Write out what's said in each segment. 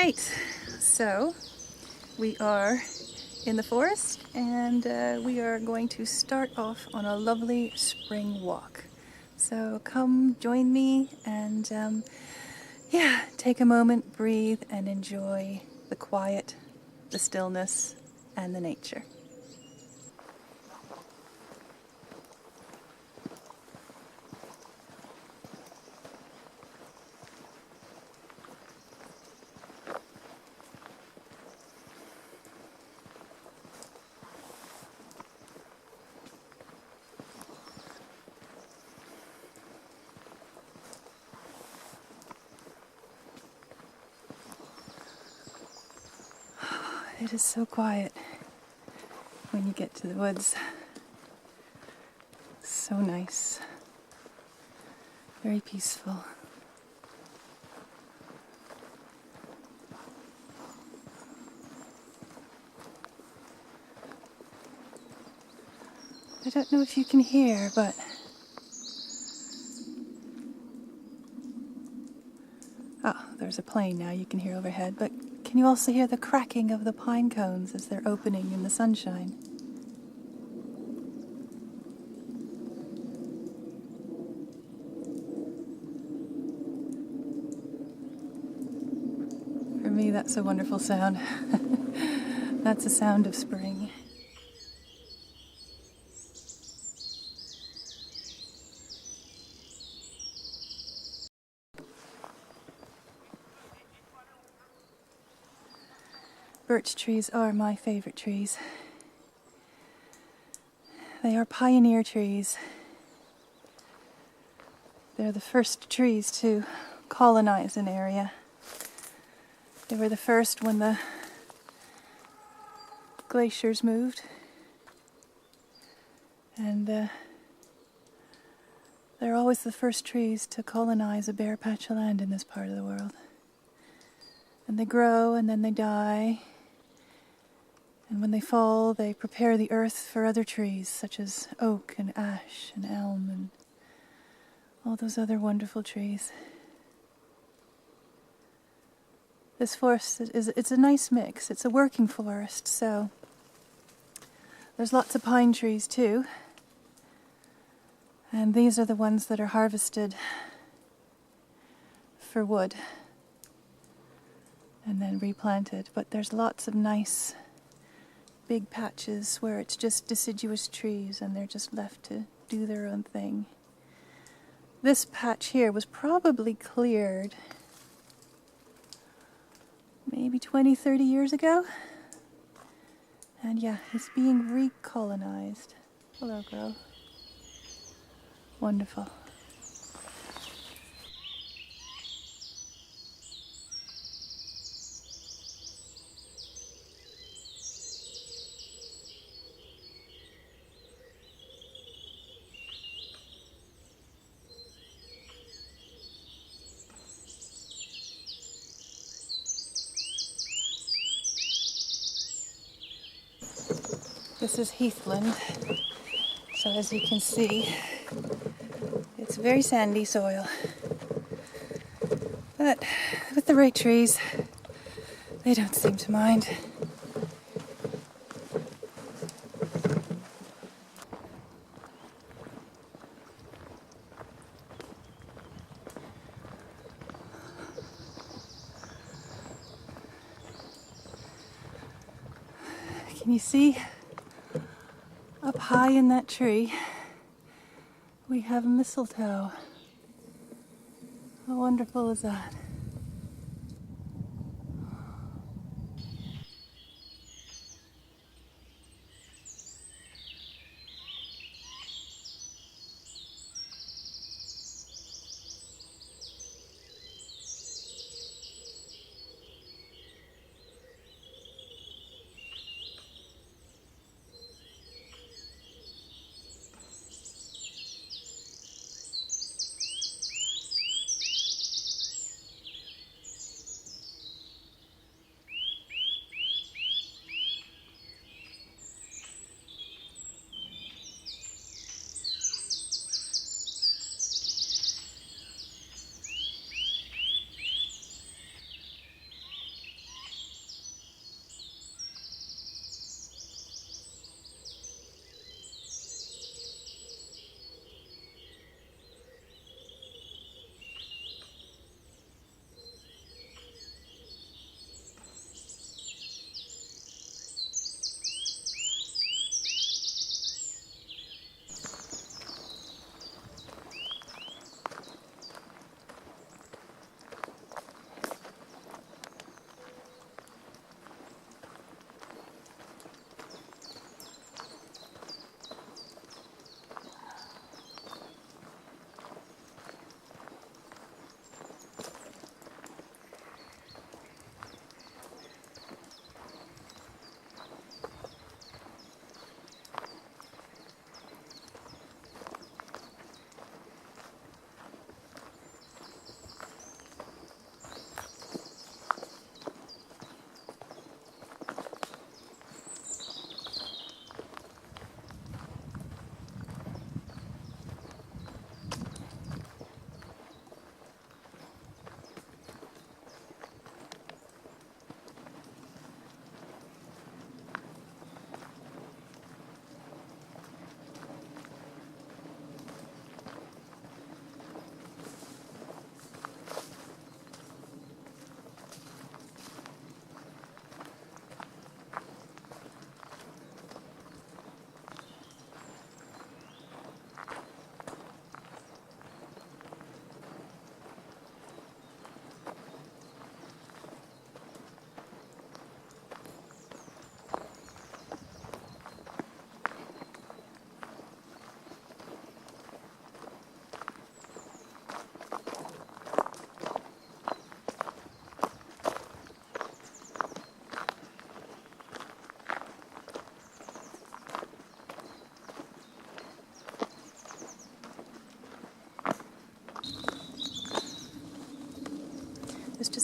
Right, so we are in the forest and we are going to start off on a lovely spring walk. So come join me and take a moment, breathe, and enjoy the quiet, the stillness, and the nature. It is so quiet when you get to the woods. So nice. Very peaceful. I don't know if you can hear, but there's a plane now you can hear overhead, but can you also hear the cracking of the pine cones as they're opening in the sunshine? For me, that's a wonderful sound. That's the sound of spring. Birch trees are my favorite trees. They are pioneer trees. They're the first trees to colonize an area. They were the first when the glaciers moved. And they're always the first trees to colonize a bare patch of land in this part of the world. And they grow and then they die. And when they fall, they prepare the earth for other trees, such as oak and ash and elm and all those other wonderful trees. This forest it's a nice mix. It's a working forest, so there's lots of pine trees too. And these are the ones that are harvested for wood and then replanted. But there's lots of nice big patches where it's just deciduous trees and they're just left to do their own thing. This patch here was probably cleared maybe 20, 30 years ago. And yeah, it's being recolonized. Hello, girl. Wonderful. This is heathland, so as you can see, it's very sandy soil. But with the right trees, they don't seem to mind. Can you see? Up high in that tree, we have mistletoe. How wonderful is that?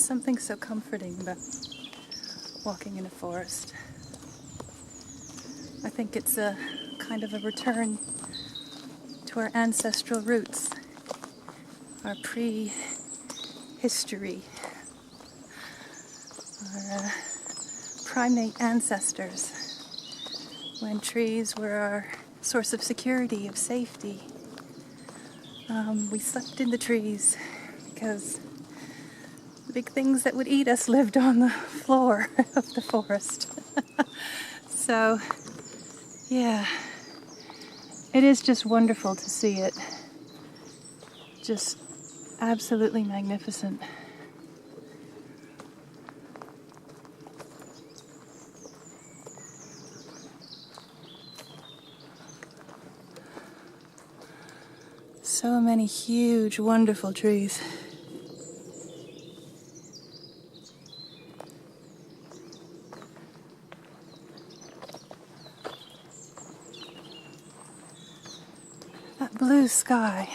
something so comforting about walking in a forest. I think it's a kind of a return to our ancestral roots, our pre-history, our primate ancestors, when trees were our source of security, of safety. We slept in the trees because the big things that would eat us lived on the floor of the forest. So, yeah, it is just wonderful to see it. Just absolutely magnificent. So many huge, wonderful trees. That blue sky,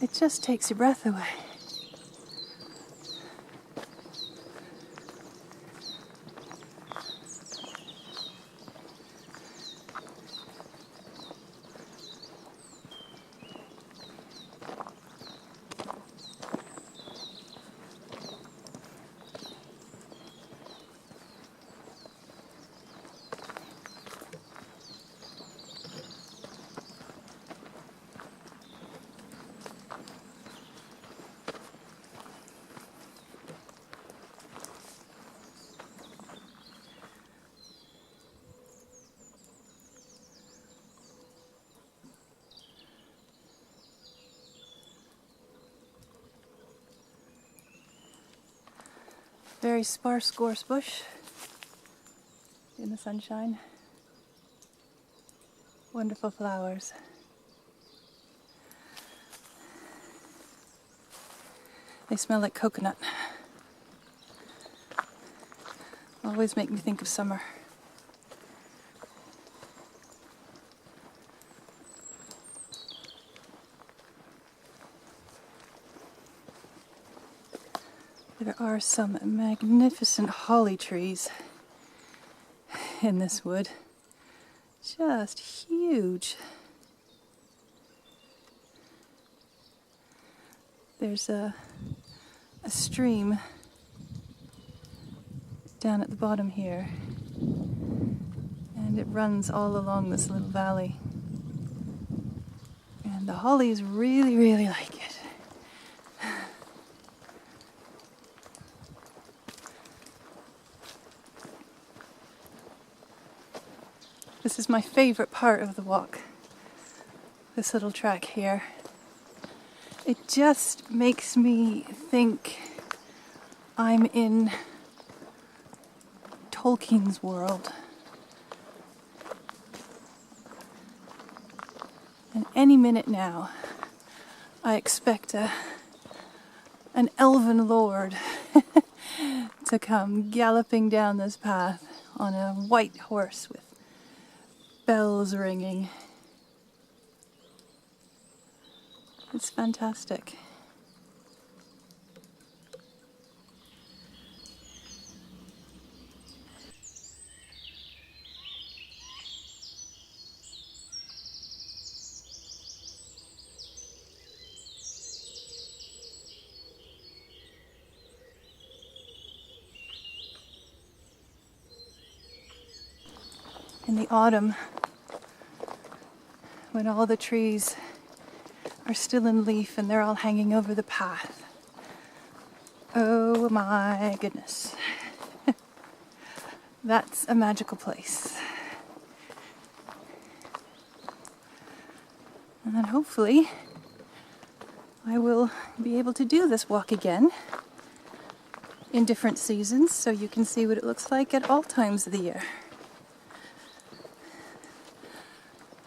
it just takes your breath away. Very sparse gorse bush in the sunshine. Wonderful flowers. They smell like coconut. Always make me think of summer. There are some magnificent holly trees in this wood. Just huge. There's a stream down at the bottom here, and it runs all along this little valley. And the hollies really, really like it. This is my favorite part of the walk, this little track here. It just makes me think I'm in Tolkien's world. And any minute now, I expect an elven lord to come galloping down this path on a white horse with bells ringing. It's fantastic. In the autumn, when all the trees are still in leaf and they're all hanging over the path. Oh my goodness. That's a magical place. And then hopefully I will be able to do this walk again in different seasons so you can see what it looks like at all times of the year.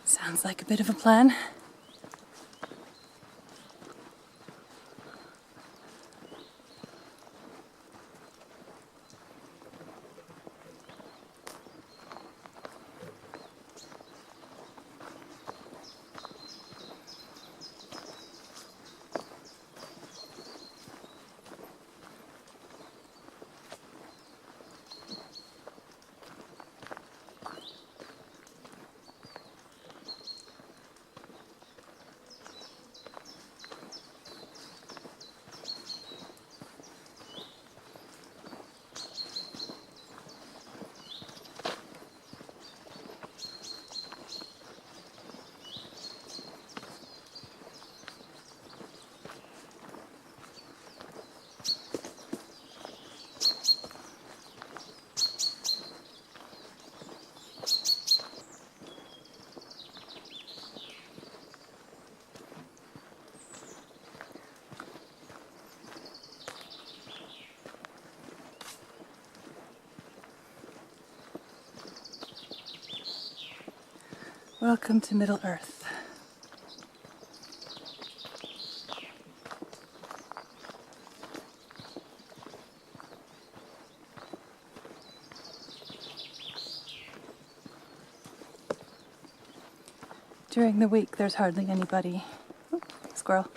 Sounds like a bit of a plan. Welcome to Middle Earth. During the week, there's hardly anybody. Oh, squirrel.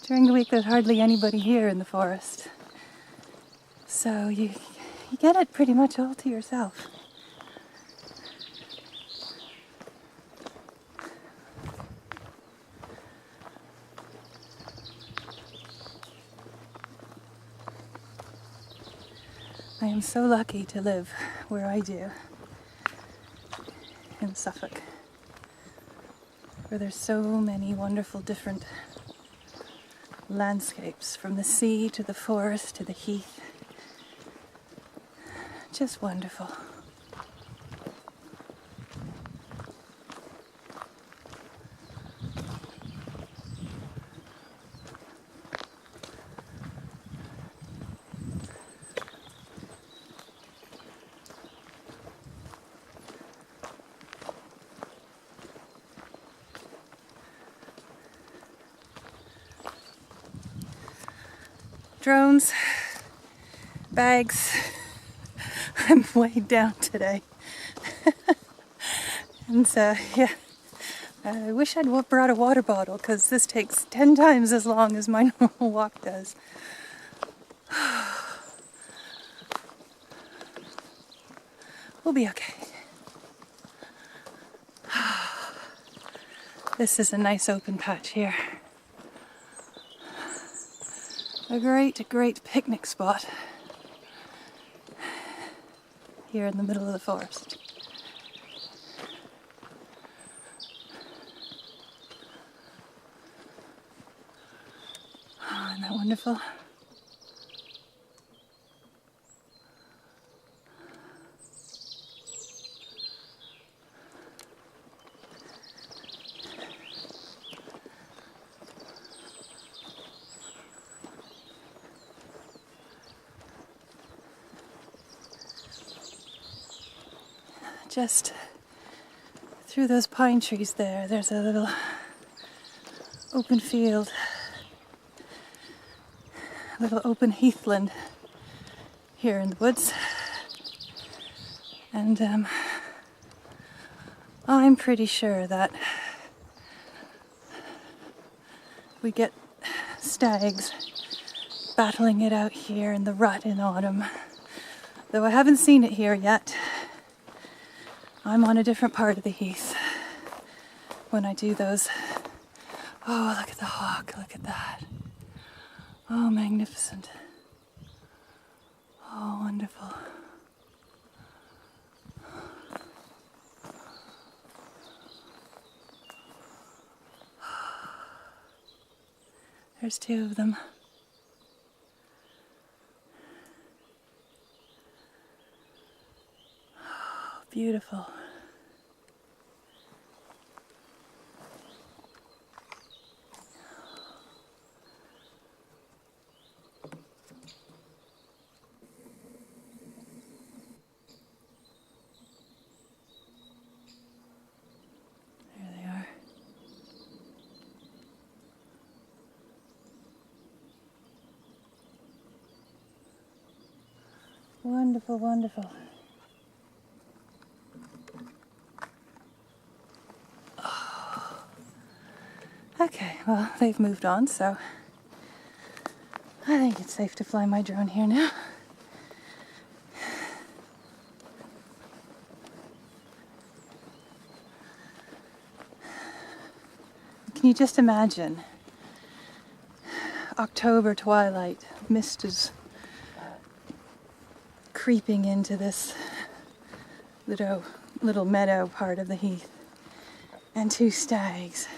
During the week, there's hardly anybody here in the forest. So you get it pretty much all to yourself. I am so lucky to live where I do, in Suffolk, where there's so many wonderful different landscapes, from the sea to the forest to the heath. Just wonderful. Drones, bags. I'm weighed down today. And yeah, I wish I'd brought a water bottle, because this takes 10 times as long as my normal walk does. We'll be okay. This is a nice open patch here. A great, great picnic spot here in the middle of the forest. Oh, isn't that wonderful? Just through those pine trees there's a little open field, a little open heathland here in the woods. And I'm pretty sure that we get stags battling it out here in the rut in autumn. Though I haven't seen it here yet. I'm on a different part of the heath when I do those. Oh, look at the hawk, look at that. Oh, magnificent. Oh, wonderful. There's two of them. Oh, beautiful. There they are. Wonderful, wonderful. Oh. Okay, well, they've moved on, so I think it's safe to fly my drone here now. Can you just imagine? October twilight, mist is creeping into this little meadow part of the heath, and two stags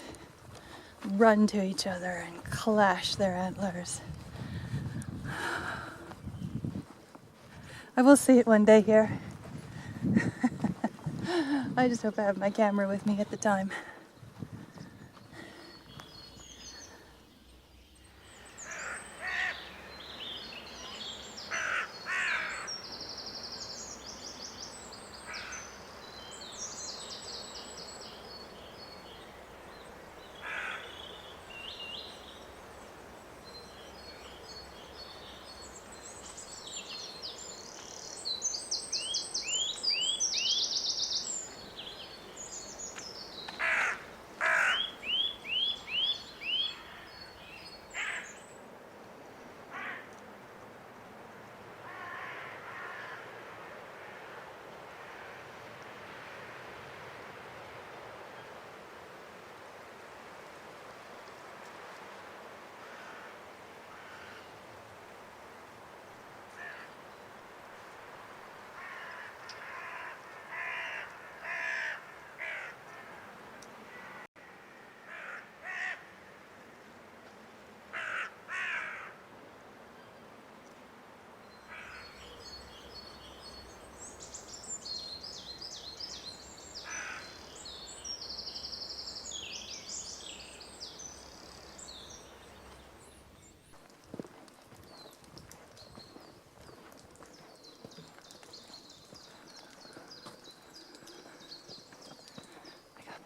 run to each other and clash their antlers. I will see it one day here. I just hope I have my camera with me at the time.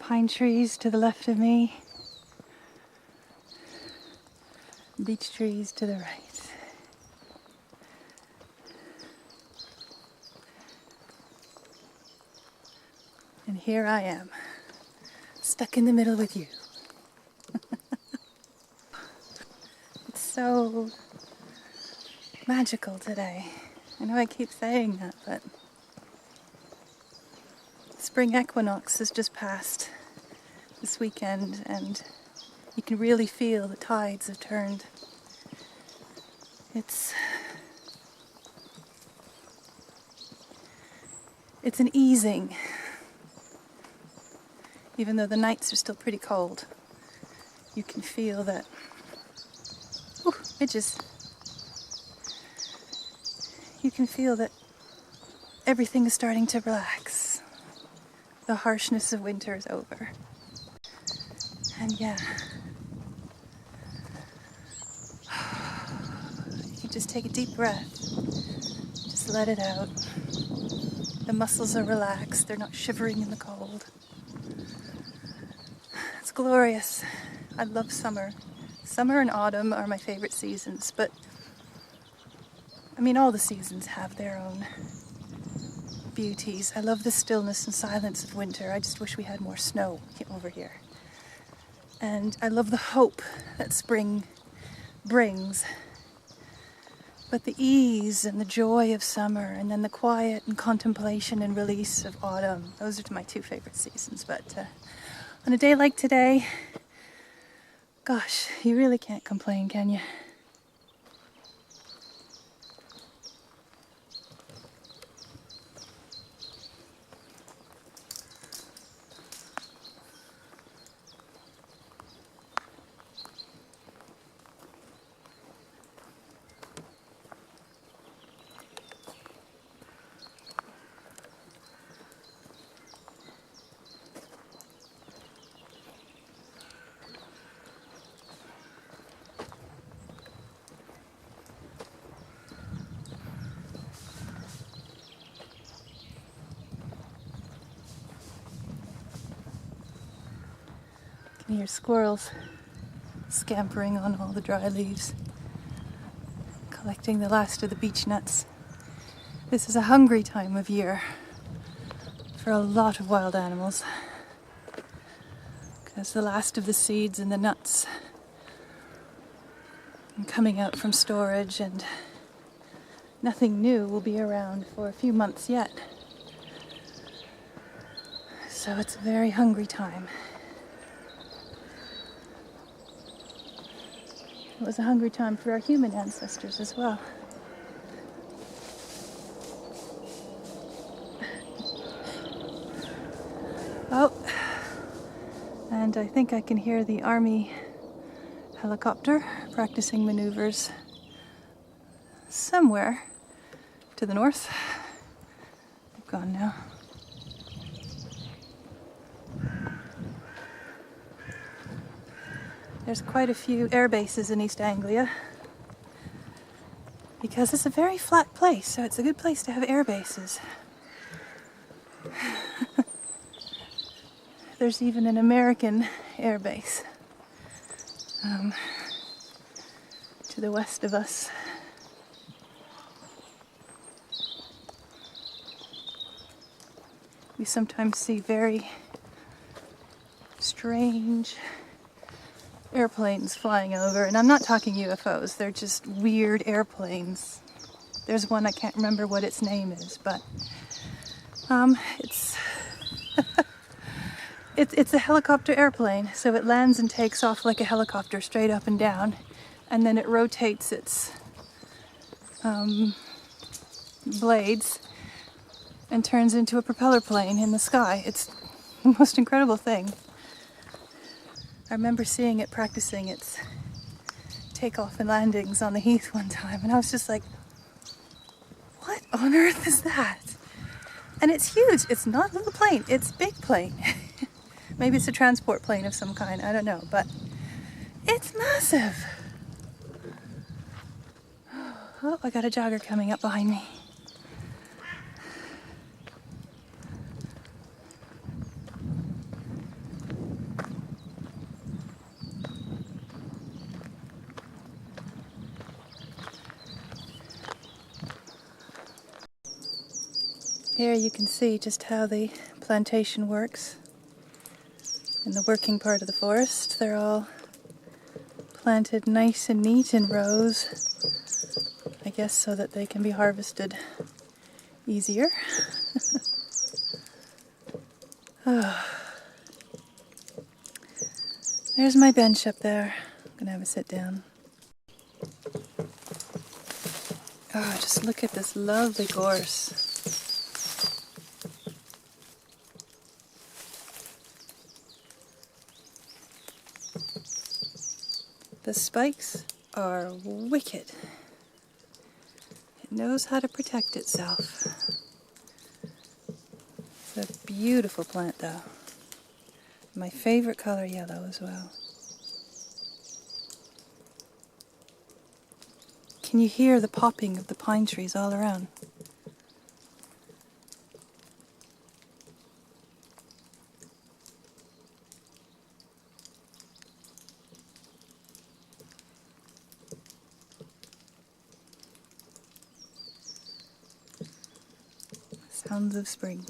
Pine trees to the left of me. Beech trees to the right. And here I am, stuck in the middle with you. It's so magical today. I know I keep saying that, but spring equinox has just passed this weekend, and you can really feel the tides have turned. It's an easing, even though the nights are still pretty cold. You can feel that. Ooh, midges. You can feel that everything is starting to relax. The harshness of winter is over. And yeah, you can just take a deep breath. Just let it out. The muscles are relaxed. They're not shivering in the cold. It's glorious. I love summer. Summer and autumn are my favorite seasons, but I mean, all the seasons have their own beauties. I love the stillness and silence of winter. I just wish we had more snow over here. And I love the hope that spring brings. But the ease and the joy of summer, and then the quiet and contemplation and release of autumn, those are my two favorite seasons. But on a day like today, gosh, you really can't complain, can you? You can hear squirrels scampering on all the dry leaves, collecting the last of the beech nuts. This is a hungry time of year for a lot of wild animals, because the last of the seeds and the nuts are coming out from storage, and nothing new will be around for a few months yet. So it's a very hungry time. It was a hungry time for our human ancestors as well. Oh, and I think I can hear the army helicopter practicing maneuvers somewhere to the north. They've gone now. There's quite a few air bases in East Anglia because it's a very flat place, so it's a good place to have air bases. There's even an American air base to the west of us. We sometimes see very strange airplanes flying over, and I'm not talking UFOs, they're just weird airplanes. There's one, I can't remember what its name is, but it's it's a helicopter airplane, so it lands and takes off like a helicopter straight up and down, and then it rotates its blades and turns into a propeller plane in the sky. It's the most incredible thing. I remember seeing it practicing its takeoff and landings on the heath one time, and I was just like, what on earth is that? And it's huge. It's not a little plane, it's a big plane. Maybe it's a transport plane of some kind, I don't know, but it's massive. Oh, I got a jogger coming up behind me. Here you can see just how the plantation works. In the working part of the forest, they're all planted nice and neat in rows, I guess so that they can be harvested easier. Oh. There's my bench up there. I'm gonna have a sit down. Oh, just look at this lovely gorse. The spikes are wicked. It knows how to protect itself. It's a beautiful plant though. My favorite color, yellow, as well. Can you hear the popping of the pine trees all around? Sounds of spring.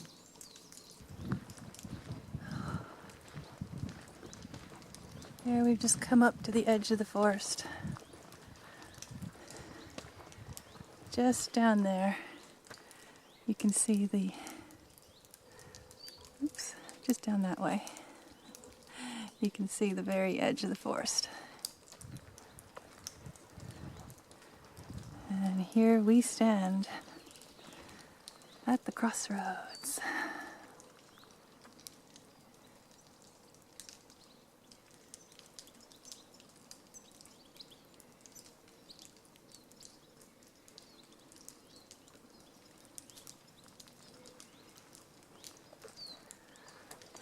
Here we've just come up to the edge of the forest. Just down there, you can see the, oops, just down that way, you can see the very edge of the forest. And here we stand at the crossroads.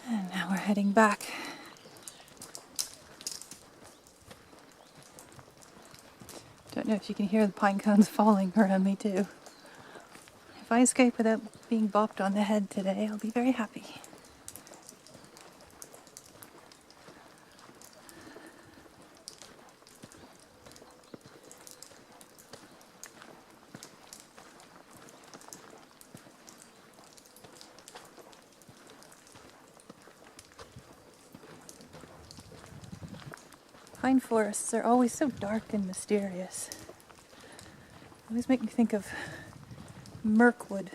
And now we're heading back. Don't know if you can hear the pine cones falling around me too. If I escape without being bopped on the head today, I'll be very happy. Pine forests are always so dark and mysterious. Always make me think of Mirkwood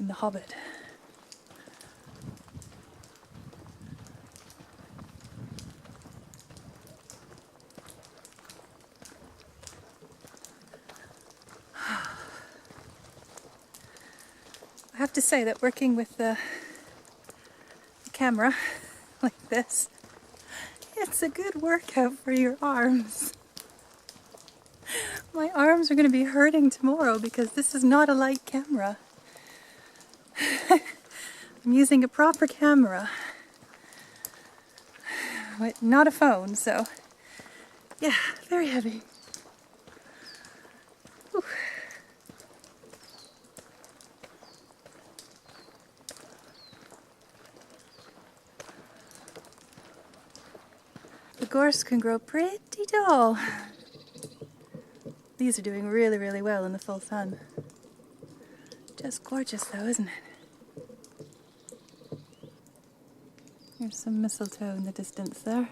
in The Hobbit. I have to say that working with the camera like this, it's a good workout for your arms. My arms are going to be hurting tomorrow because this is not a light camera. I'm using a proper camera, but not a phone, so yeah, very heavy. Whew. The gorse can grow pretty tall. These are doing really, really well in the full sun. Just gorgeous though, isn't it? There's some mistletoe in the distance there.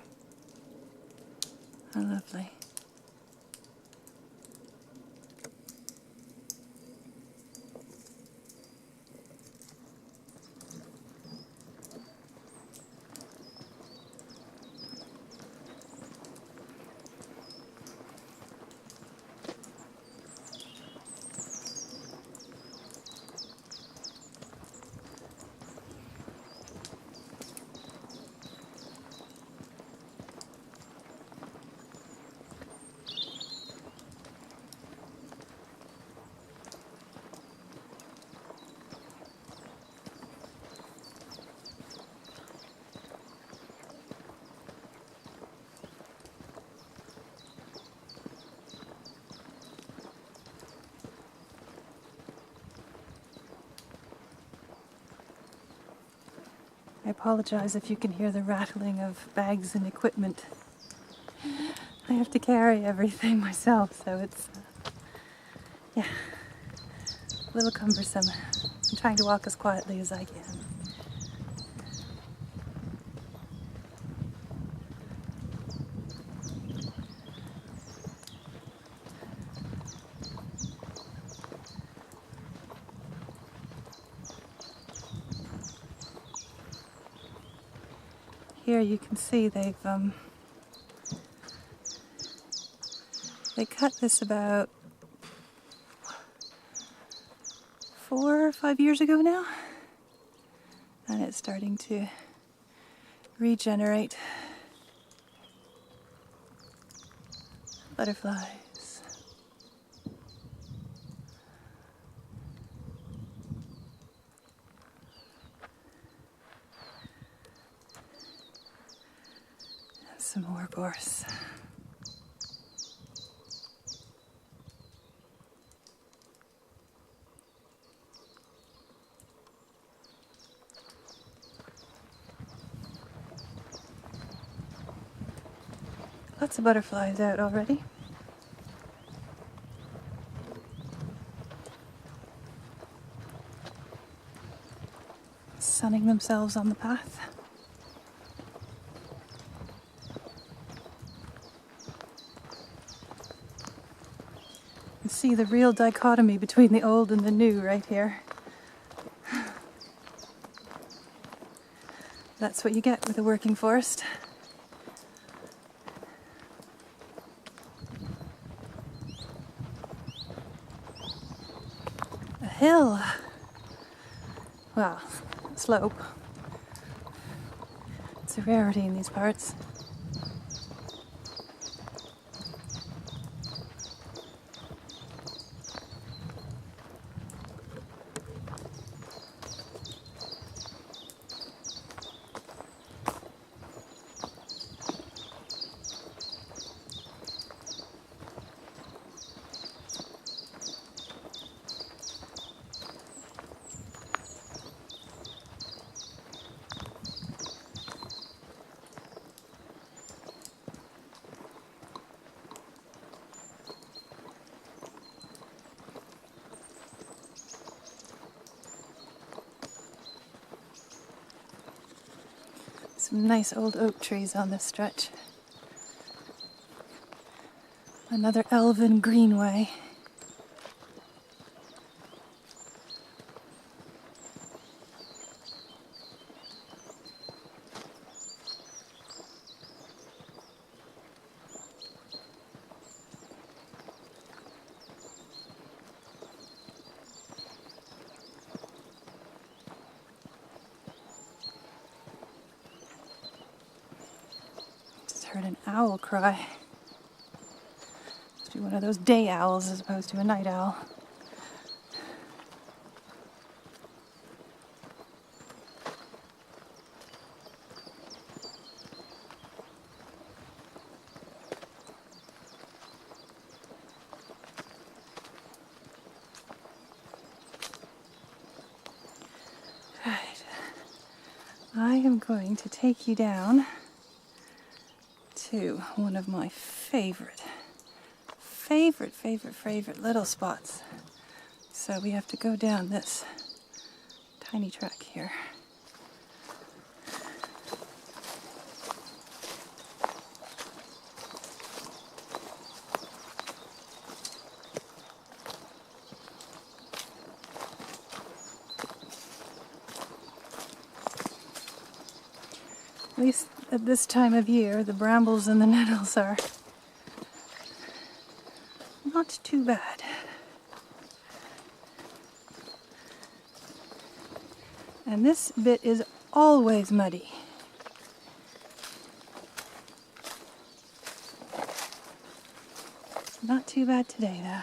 How lovely. I apologize if you can hear the rattling of bags and equipment. I have to carry everything myself, so it's, yeah, a little cumbersome. I'm trying to walk as quietly as I can. Here you can see they cut this about 4 or 5 years ago now, and it's starting to regenerate. Butterflies. And some more gorse. Lots of butterflies out already. Sunning themselves on the path. You can see the real dichotomy between the old and the new right here. That's what you get with a working forest. A hill. Well, slope. It's a rarity in these parts. Some nice old oak trees on this stretch. Another elven greenway. Heard an owl cry. Must be one of those day owls as opposed to a night owl. Right. I am going to take you down to one of my favorite little spots. So we have to go down this tiny track here. At least at this time of year, the brambles and the nettles are not too bad. And this bit is always muddy. Not too bad today, though.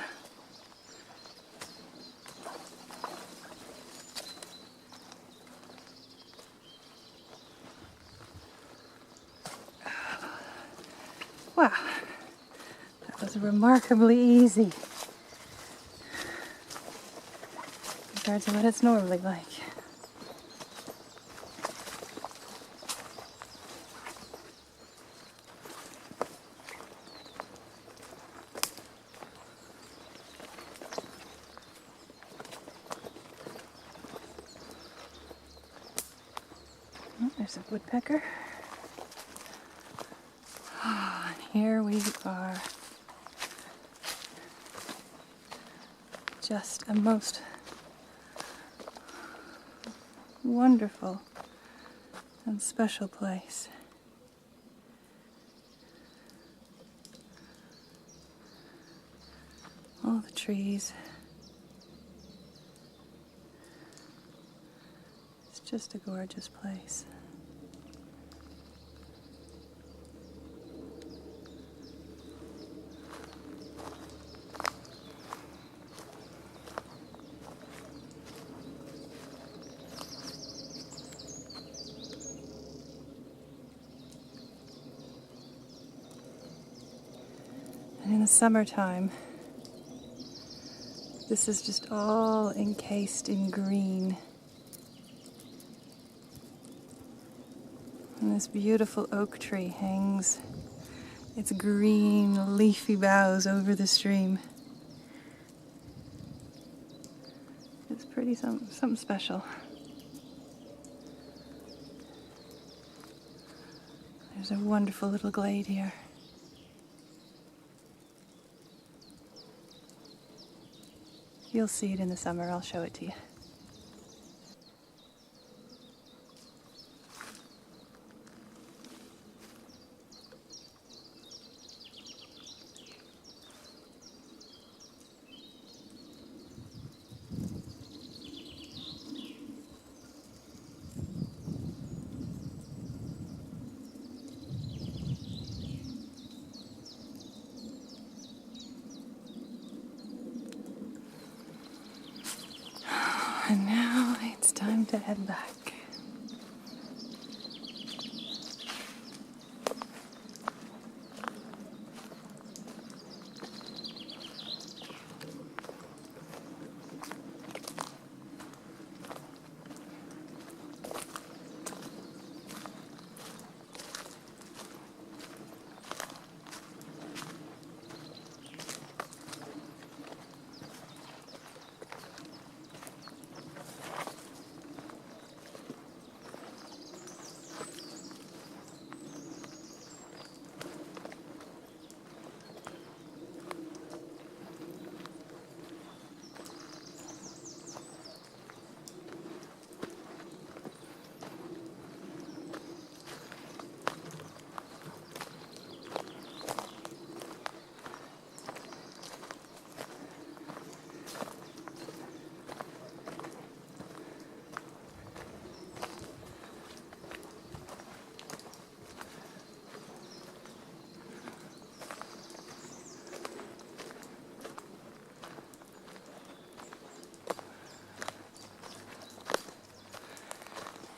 Wow, that was remarkably easy compared to what it's normally like. Oh, there's a woodpecker. And here we are. Just a most wonderful and special place. All the trees. It's just a gorgeous place. And in the summertime, this is just all encased in green. And this beautiful oak tree hangs its green, leafy boughs over the stream. It's pretty something special. There's a wonderful little glade here. You'll see it in the summer. I'll show it to you. And now it's time to head back.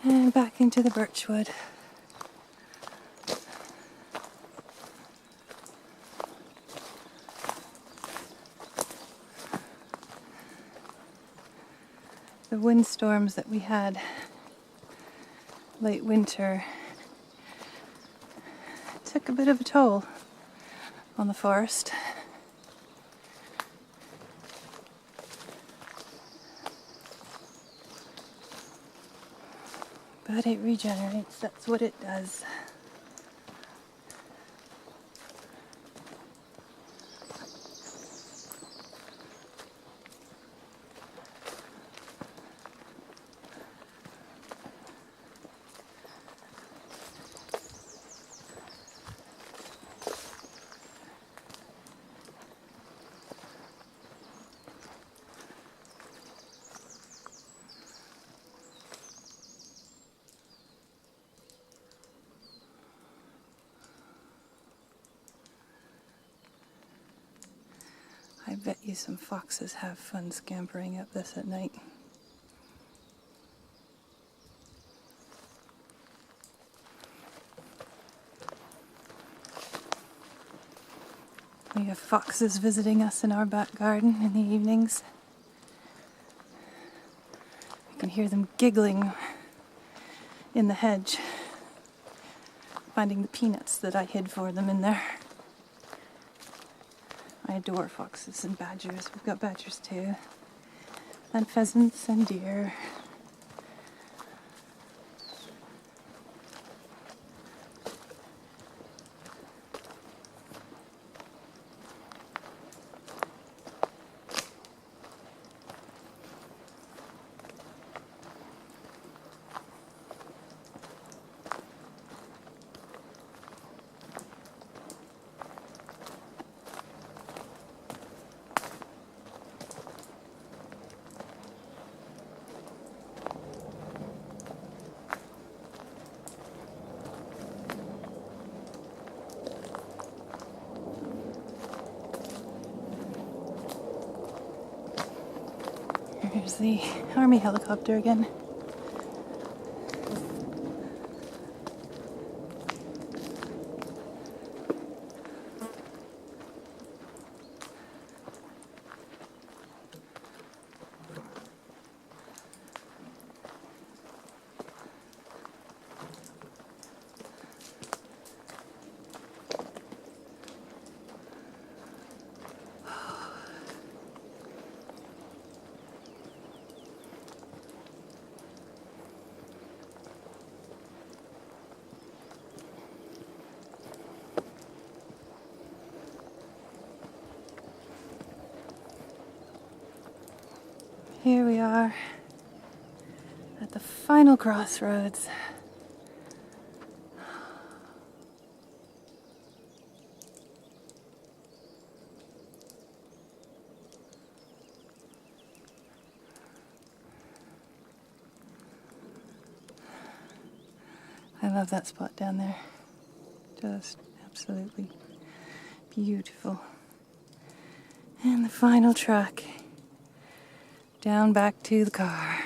And back into the birchwood. The windstorms that we had late winter took a bit of a toll on the forest. But it regenerates, that's what it does. I bet you some foxes have fun scampering up this at night. We have foxes visiting us in our back garden in the evenings. You can hear them giggling in the hedge, finding the peanuts that I hid for them in there. I adore foxes and badgers. We've got badgers too. And pheasants and deer. There's the army helicopter again. Here we are at the final crossroads. I love that spot down there. Just absolutely beautiful. And the final track down back to the car.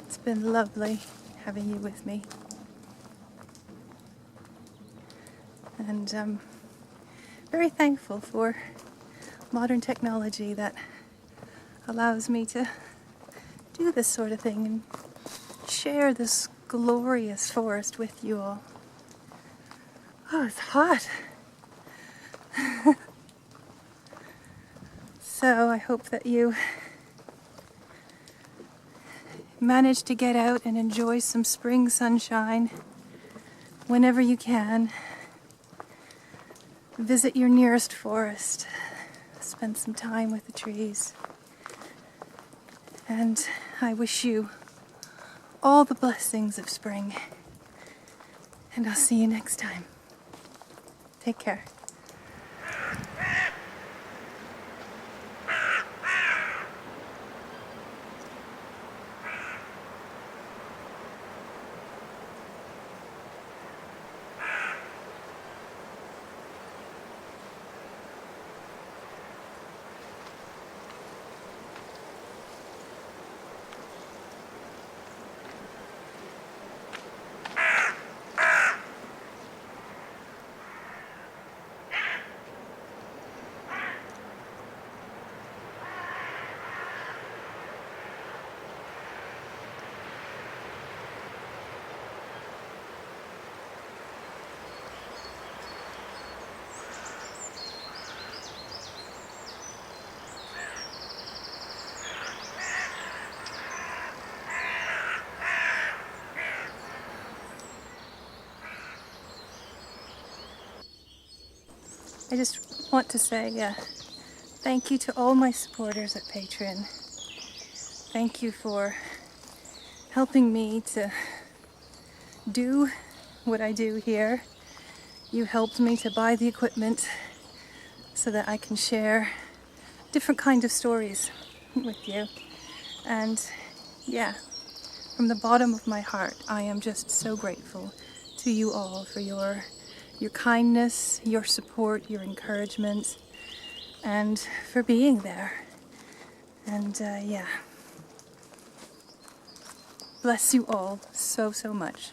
It's been lovely having you with me. And I'm very thankful for modern technology that allows me to do this sort of thing and share this glorious forest with you all. Oh, it's hot. So I hope that you manage to get out and enjoy some spring sunshine whenever you can. Visit your nearest forest. Spend some time with the trees. And I wish you all the blessings of spring. And I'll see you next time. Take care. I just want to say thank you to all my supporters at Patreon. Thank you for helping me to do what I do here. You helped me to buy the equipment so that I can share different kinds of stories with you. And yeah, from the bottom of my heart, I am just so grateful to you all for your kindness, your support, your encouragement, and for being there. And yeah, bless you all so, so much.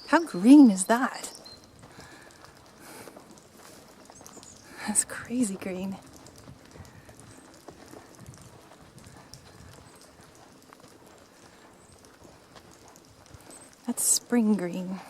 How green is that? That's crazy green. That's spring green.